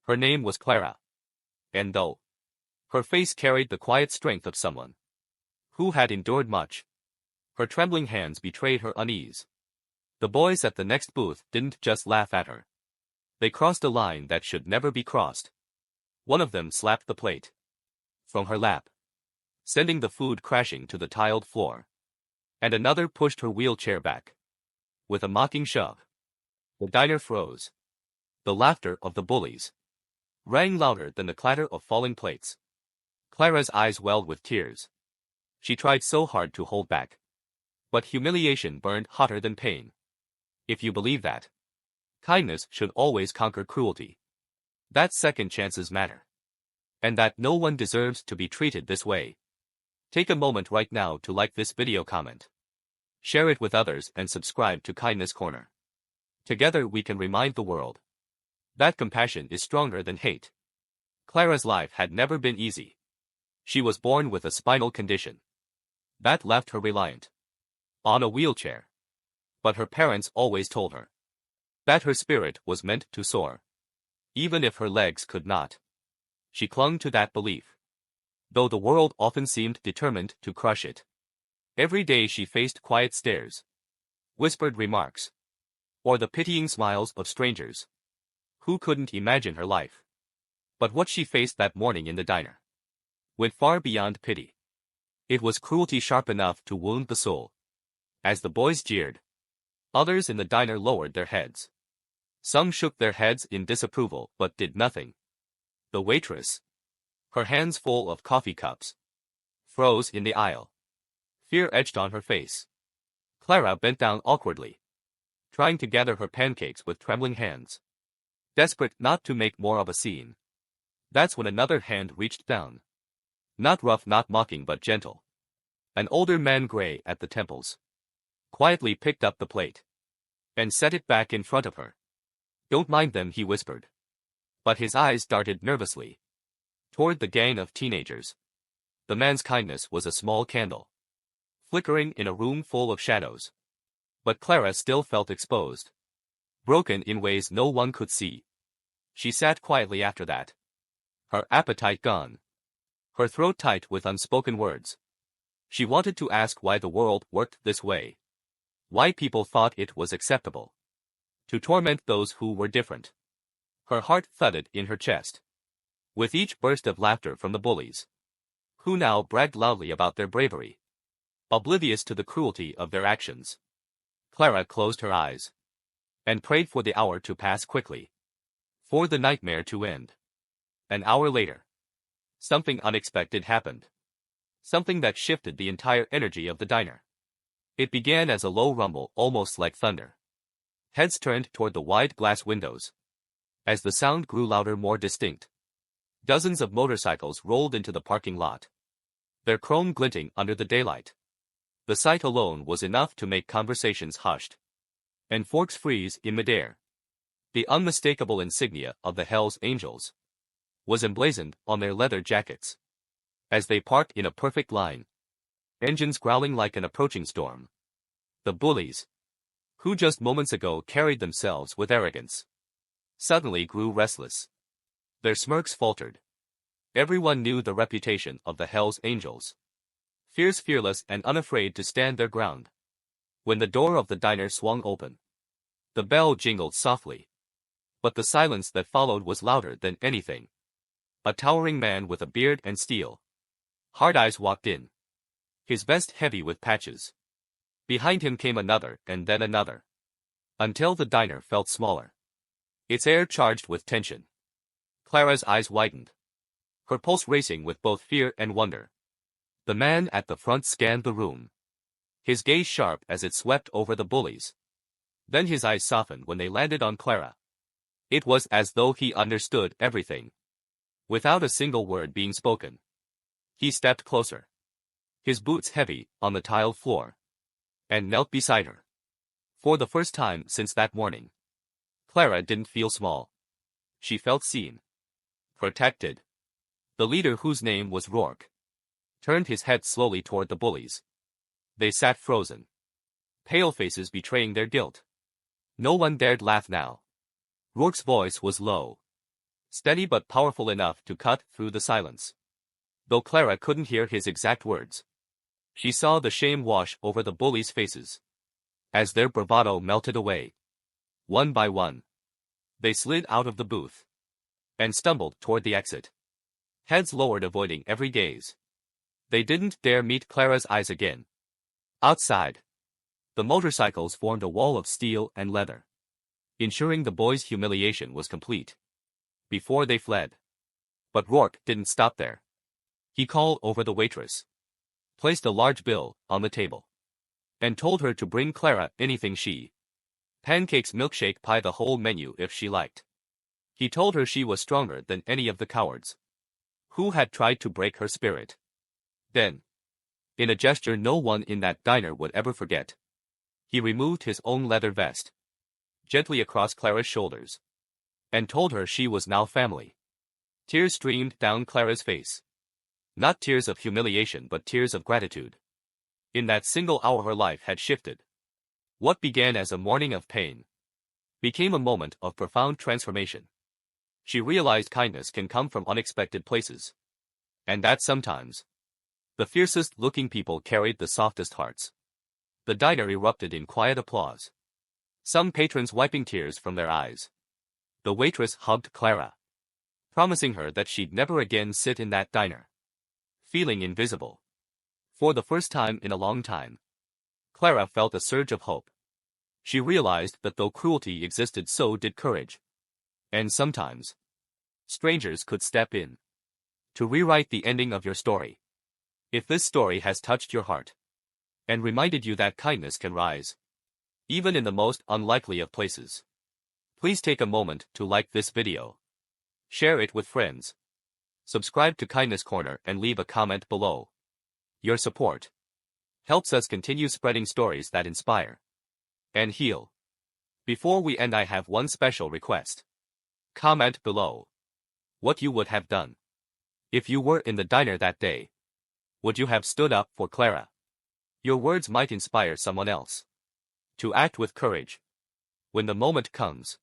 Her name was Clara. And though her face carried the quiet strength of someone who had endured much, her trembling hands betrayed her unease. The boys at the next booth didn't just laugh at her. They crossed a line that should never be crossed. One of them slapped the plate from her lap, sending the food crashing to the tiled floor. And another pushed her wheelchair back with a mocking shove. The diner froze. The laughter of the bullies rang louder than the clatter of falling plates. Clara's eyes welled with tears. She tried so hard to hold back, but humiliation burned hotter than pain. If you believe that kindness should always conquer cruelty, that second chances matter, and that no one deserves to be treated this way, take a moment right now to like this video, comment, share it with others, and subscribe to Kindness Corner. Together we can remind the world that compassion is stronger than hate. Clara's life had never been easy. She was born with a spinal condition that left her reliant on a wheelchair. But her parents always told her that her spirit was meant to soar, even if her legs could not. She clung to that belief, though the world often seemed determined to crush it. Every day she faced quiet stares, whispered remarks, or the pitying smiles of strangers who couldn't imagine her life. But what she faced that morning in the diner went far beyond pity. It was cruelty sharp enough to wound the soul. As the boys jeered, others in the diner lowered their heads. Some shook their heads in disapproval but did nothing. The waitress, her hands full of coffee cups, froze in the aisle. Fear etched on her face. Clara bent down awkwardly, trying to gather her pancakes with trembling hands, desperate not to make more of a scene. That's when another hand reached down. Not rough, not mocking, but gentle. An older man, gray at the temples, quietly picked up the plate and set it back in front of her. "Don't mind them," he whispered. But his eyes darted nervously toward the gang of teenagers. The man's kindness was a small candle, flickering in a room full of shadows. But Clara still felt exposed, broken in ways no one could see. She sat quietly after that, her appetite gone, her throat tight with unspoken words. She wanted to ask why the world worked this way, why people thought it was acceptable to torment those who were different. Her heart thudded in her chest with each burst of laughter from the bullies, who now bragged loudly about their bravery, oblivious to the cruelty of their actions. Clara closed her eyes and prayed for the hour to pass quickly, for the nightmare to end. An hour later, something unexpected happened. Something that shifted the entire energy of the diner. It began as a low rumble, almost like thunder. Heads turned toward the wide glass windows. As the sound grew louder, more distinct, dozens of motorcycles rolled into the parking lot, their chrome glinting under the daylight. The sight alone was enough to make conversations hushed and forks freeze in midair. The unmistakable insignia of the Hells Angels was emblazoned on their leather jackets. As they parked in a perfect line, engines growling like an approaching storm, the bullies, who just moments ago carried themselves with arrogance, suddenly grew restless. Their smirks faltered. Everyone knew the reputation of the Hells Angels. Fierce, fearless, and unafraid to stand their ground. When the door of the diner swung open, the bell jingled softly. But the silence that followed was louder than anything. A towering man with a beard and steel hard eyes walked in, his vest heavy with patches. Behind him came another, and then another, until the diner felt smaller, its air charged with tension. Clara's eyes widened, her pulse racing with both fear and wonder. The man at the front scanned the room, his gaze sharp as it swept over the bullies. Then his eyes softened when they landed on Clara. It was as though he understood everything, without a single word being spoken. He stepped closer, his boots heavy on the tiled floor, and knelt beside her. For the first time since that morning, Clara didn't feel small. She felt seen, protected. The leader, whose name was Rourke, turned his head slowly toward the bullies. They sat frozen, pale faces betraying their guilt. No one dared laugh now. Rourke's voice was low, steady but powerful enough to cut through the silence. Though Clara couldn't hear his exact words, she saw the shame wash over the bullies' faces. As their bravado melted away, one by one, they slid out of the booth and stumbled toward the exit, heads lowered, avoiding every gaze. They didn't dare meet Clara's eyes again. Outside, the motorcycles formed a wall of steel and leather, ensuring the boys' humiliation was complete before they fled. But Rourke didn't stop there. He called over the waitress, placed a large bill on the table, and told her to bring Clara anything she pancakes, milkshake, pie, the whole menu if she liked. He told her she was stronger than any of the cowards who had tried to break her spirit. Then, in a gesture no one in that diner would ever forget, he removed his own leather vest gently across Clara's shoulders and told her she was now family. Tears streamed down Clara's face. Not tears of humiliation but tears of gratitude. In that single hour her life had shifted. What began as a morning of pain became a moment of profound transformation. She realized kindness can come from unexpected places, and that sometimes the fiercest-looking people carried the softest hearts. The diner erupted in quiet applause, some patrons wiping tears from their eyes. The waitress hugged Clara, promising her that she'd never again sit in that diner, feeling invisible. For the first time in a long time, Clara felt a surge of hope. She realized that though cruelty existed, so did courage. And sometimes, strangers could step in to rewrite the ending of your story. If this story has touched your heart and reminded you that kindness can rise, even in the most unlikely of places, please take a moment to like this video, share it with friends, subscribe to Kindness Corner and leave a comment below. Your support helps us continue spreading stories that inspire and heal. Before we end, I have one special request. Comment below what you would have done if you were in the diner that day. Would you have stood up for Clara? Your words might inspire someone else to act with courage when the moment comes.